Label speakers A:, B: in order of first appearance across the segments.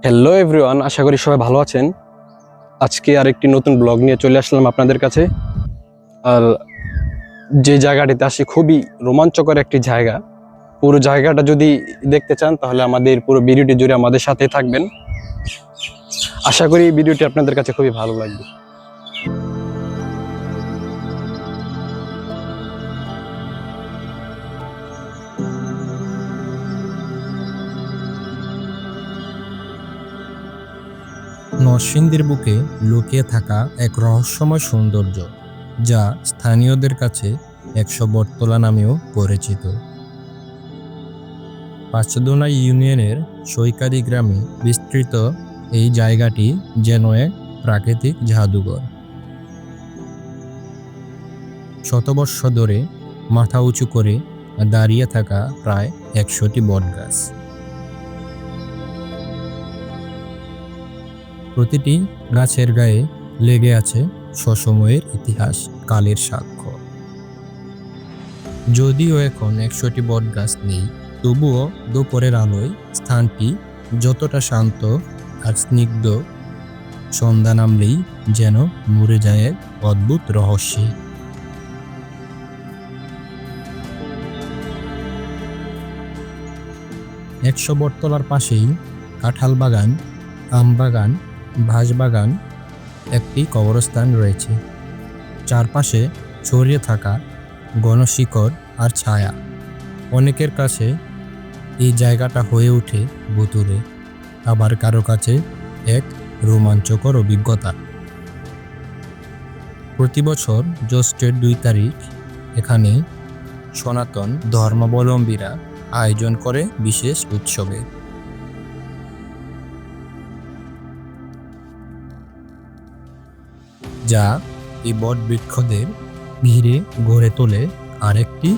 A: Hello everyone, আশা করি সবাই ভালো আছেন। আজকে আরেকটি নতুন ব্লগ নিয়ে চলে আসলাম আপনাদের কাছে। আর যে জায়গাটিতে আসি খুবই রোমাঞ্চকর একটি জায়গা। পুরো জায়গাটা যদি দেখতে চান তাহলে আমাদের পুরো ভিডিওটি জুড়ে আমাদের সাথে থাকবেন। আশা করি এই ভিডিওটি আপনাদের কাছে খুবই ভালো লাগবে।
B: নরসিংদীর বুকে লুকিয়ে থাকা এক রহস্যময় সৌন্দর্য, যা স্থানীয়দের কাছে ১০০ বটতলা নামেও পরিচিত। পাঁচদোনা ইউনিয়নের সৈকারি গ্রামে বিস্তৃত এই জায়গাটি যেন এক প্রাকৃতিক জাদুঘর। শতবর্ষ ধরে মাথা উঁচু করে দাঁড়িয়ে থাকা প্রায় ১০০টি বটগাছ। প্রতিটি গাছের গায়ে লেগে আছে স্বসময়ের ইতিহাস, কালের সাক্ষ্য। যদিও এখন ১০০টি বটগাছ নেই, তবুও দুপুরের আলোয় স্থানটি যতটা শান্ত আর স্নিগ্ধ, সন্ধ্যা নামলেই যেন মুড়ে যায় এক অদ্ভুত রহস্যে। একশো বটতলার পাশেই কাঁঠাল বাগান, আম বাগান, বাঁশবাগান, একটি কবরস্থান রয়েছে। চারপাশে ছড়িয়ে থাকা ঘন শিকড় আর ছায়া। অনেকের কাছে এই জায়গাটা হয়ে ওঠে ভুতুড়ে, আবার কারো কাছে এক রোমাঞ্চকর অভিজ্ঞতা। প্রতি বছর জ্যৈষ্ঠের ২ তারিখ এখানে সনাতন ধর্মাবলম্বীরা আয়োজন করে বিশেষ উৎসবের। যা এই বটবৃক্ষদের ঘিরে গড়ে তোলে আরেকটি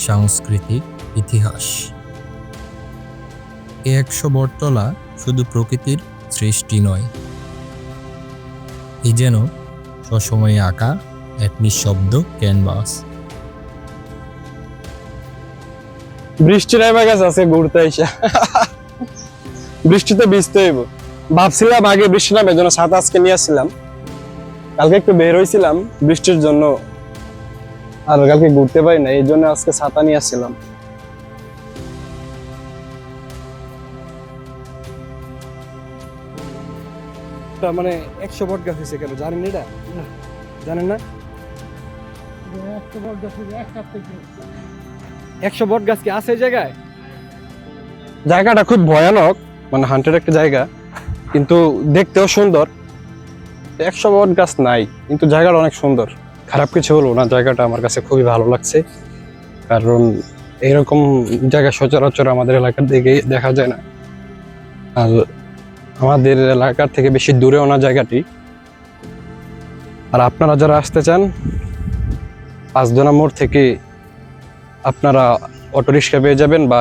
B: সাংস্কৃতিক ইতিহাস। ১০০ বটতলা শুধু প্রকৃতির সৃষ্টি নয়, এ যেন সসময়ে আঁকা এক নিঃশব্দ ক্যানভাস।
A: বৃষ্টি নেমে গেছে আজকে ঘুরতে এসে। বৃষ্টিতে ভিজতে হইব। ভাবছিলাম আগে বৃষ্টি নামে জন্য ছাতা আজকে নিয়ে আসছিলাম। কালকে একটু বের হয়েছিলাম বৃষ্টির জন্য, আর কালকে ঘুরতে পারি না, এই জন্য আজকে ছাতা নিয়ে আসছিলাম। মানে ১০০ বট গাছ হয়েছে কেন জানেন এটা? জানেন না? ১০০ বট গাছ কি আছে এই জায়গায়? জায়গাটা খুব ভয়ানক, মানে হান্টের একটা জায়গা, কিন্তু দেখতেও সুন্দর। ১০০ বট গাছ নাই, কিন্তু জায়গাটা অনেক সুন্দর। খারাপ কিছু হলো না, জায়গাটা আমার কাছে খুবই ভালো লাগছে। কারণ এরকম জায়গা সচরাচর আমাদের এলাকার দিকে দেখা যায় না, আর আমাদের এলাকার থেকে বেশি দূরেও না জায়গাটি। আর আপনারা যারা আসতে চান, পাঁচদোনা মোড় থেকে আপনারা অটো রিক্সা পেয়ে যাবেন, বা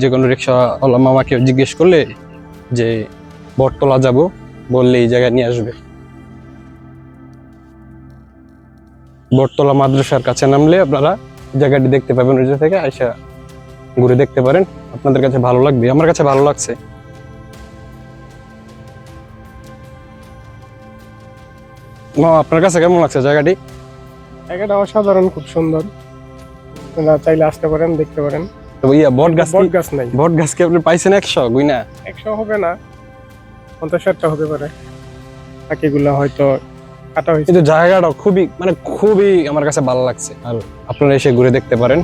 A: যে কোনো রিক্সাওয়ালা মামাকে জিজ্ঞেস করলে যে বটতলা যাব বললে এই জায়গায় নিয়ে আসবে। বটতলা মাদ্রাসার কাছে নামলে আপনারা জায়গাটি দেখতে পাবেন, ওই জায়গা থেকে আইসা ঘুরে দেখতে পারেন। আপনাদের কাছে ভালো লাগবে, আমার কাছে ভালো লাগছে। আপনার কাছে কেমন লাগছে জায়গাটি?
C: জায়গাটা অসাধারণ, খুব সুন্দর। আপনারা চাইলে আসতে পারেন, দেখতে পারেন।
A: তো বট
C: গাছ নাই।
A: বট গাছ কি আপনি পাইছেন ১০০? গুইনা
C: ১০০ হবে না, ৫০-৬০টা হতে পারে। বাকিগুলো হয়তো কাটা হয়েছে।
A: কিন্তু জায়গাটা খুবই আমার কাছে ভালো লাগছে, আর আপনারা এসে ঘুরে দেখতে পারেন।